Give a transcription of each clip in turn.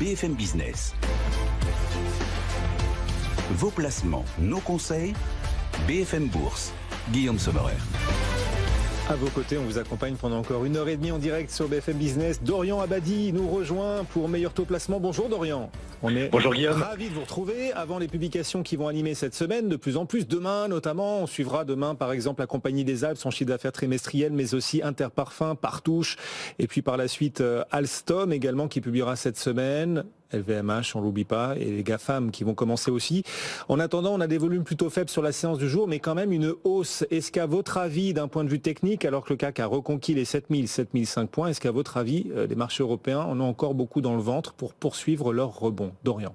BFM Business. Vos placements, nos conseils, BFM Bourse. Guillaume Sommerer. À vos côtés, on vous accompagne pendant encore 1h30 en direct sur BFM Business. Dorian Abadi nous rejoint pour Meilleur Taux Placement. Bonjour Dorian. On est Bonjour Guillaume. Ravi de vous retrouver avant les publications qui vont animer cette semaine. De plus en plus, demain notamment, on suivra demain par exemple la Compagnie des Alpes, son chiffre d'affaires trimestriel, mais aussi Interparfums, Partouche, et puis par la suite Alstom également qui publiera cette semaine. LVMH, on l'oublie pas, et les GAFAM qui vont commencer aussi. En attendant, on a des volumes plutôt faibles sur la séance du jour, mais quand même une hausse. Est-ce qu'à votre avis, d'un point de vue technique, alors que le CAC a reconquis les 7005 points, est-ce qu'à votre avis, les marchés européens en ont encore beaucoup dans le ventre pour poursuivre leur rebond? Dorian.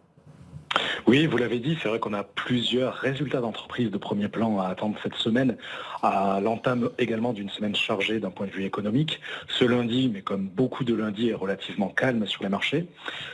Oui, vous l'avez dit, c'est vrai qu'on a plusieurs résultats d'entreprise de premier plan à attendre cette semaine, à l'entame également d'une semaine chargée d'un point de vue économique. Ce lundi, mais comme beaucoup de lundis, est relativement calme sur les marchés.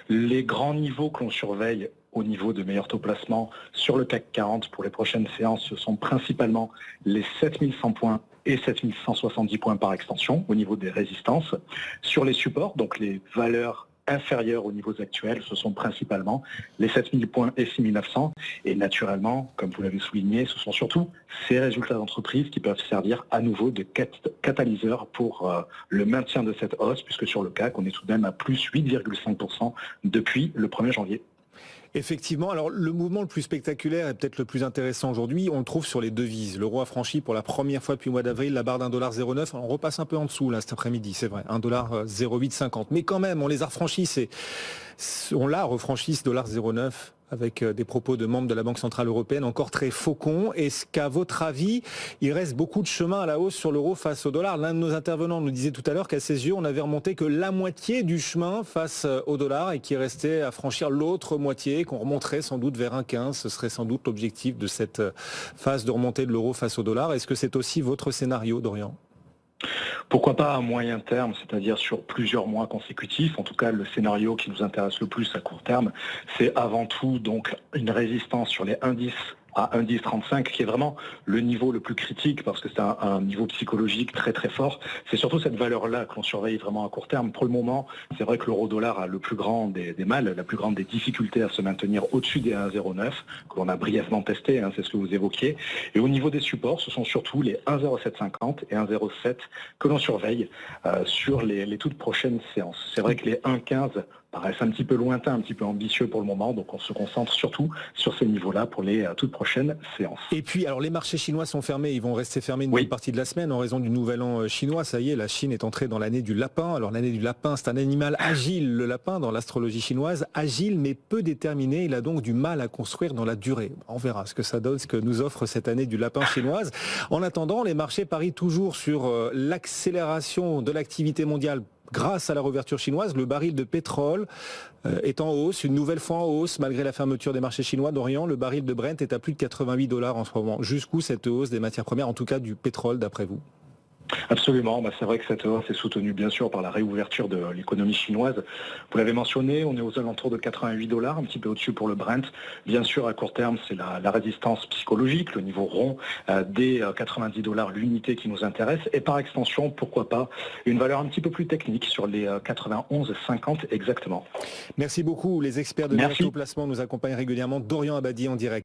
Les grands niveaux que l'on surveille au niveau de meilleur taux placement sur le CAC 40 pour les prochaines séances, ce sont principalement les 7100 points et 7170 points par extension au niveau des résistances. Sur les supports, donc les valeurs inférieurs aux niveaux actuels, ce sont principalement les 7000 points et 6900. Et naturellement, comme vous l'avez souligné, ce sont surtout ces résultats d'entreprise qui peuvent servir à nouveau de catalyseur pour le maintien de cette hausse, puisque sur le CAC, on est tout de même à plus 8,5% depuis le 1er janvier. Effectivement, alors le mouvement le plus spectaculaire et peut-être le plus intéressant aujourd'hui, on le trouve sur les devises. L'euro a franchi pour la première fois depuis le mois d'avril la barre d'1,09 $. On repasse un peu en dessous là cet après-midi, c'est vrai, $1,0850. Mais quand même, on les a refranchis, on l'a refranchi ce $0,9 avec des propos de membres de la Banque Centrale Européenne encore très faucons. Est-ce qu'à votre avis, il reste beaucoup de chemin à la hausse sur l'euro face au dollar? L'un de nos intervenants nous disait tout à l'heure qu'à ses yeux, on avait remonté que la moitié du chemin face au dollar et qu'il restait à franchir l'autre moitié, qu'on remonterait sans doute vers 1,15. Ce serait sans doute l'objectif de cette phase de remontée de l'euro face au dollar. Est-ce que c'est aussi votre scénario, Dorian? Pourquoi pas à moyen terme, c'est-à-dire sur plusieurs mois consécutifs. En tout cas, le scénario qui nous intéresse le plus à court terme, c'est avant tout donc une résistance sur les indices à 1,1035 qui est vraiment le niveau le plus critique parce que c'est un niveau psychologique très très fort. C'est surtout cette valeur-là que l'on surveille vraiment à court terme. Pour le moment, c'est vrai que l'euro-dollar a le plus grand des mal, la plus grande des difficultés à se maintenir au-dessus des 1,09 que l'on a brièvement testé, c'est ce que vous évoquiez. Et au niveau des supports, ce sont surtout les 1,0750 et 1,07 que l'on surveille sur les toutes prochaines séances. C'est vrai que les 1,15 paraissent un petit peu lointains, un petit peu ambitieux pour le moment, donc on se concentre surtout sur ces niveaux-là pour les toutes prochaines séances. Et puis, alors les marchés chinois sont fermés, ils vont rester fermés une bonne partie de la semaine en raison du nouvel an chinois. Ça y est, la Chine est entrée dans l'année du lapin. Alors l'année du lapin, c'est un animal agile, le lapin, dans l'astrologie chinoise, agile mais peu déterminé. Il a donc du mal à construire dans la durée. On verra ce que ça donne, ce que nous offre cette année du lapin chinoise. En attendant, les marchés parient toujours sur l'accélération de l'activité mondiale. Grâce à la réouverture chinoise, le baril de pétrole est en hausse, une nouvelle fois en hausse, malgré la fermeture des marchés chinois d'Orient. Le baril de Brent est à plus de $88 en ce moment. Jusqu'où cette hausse des matières premières, en tout cas du pétrole, d'après vous? Absolument, c'est vrai que cette hausse est soutenue bien sûr par la réouverture de l'économie chinoise. Vous l'avez mentionné, on est aux alentours de $88, un petit peu au-dessus pour le Brent. Bien sûr, à court terme, c'est la résistance psychologique, le niveau rond des $90 l'unité qui nous intéresse. Et par extension, pourquoi pas, une valeur un petit peu plus technique sur les 91,50 exactement. Merci beaucoup. Les experts de Meilleur Taux Placement nous accompagnent régulièrement. Dorian Abadi en direct.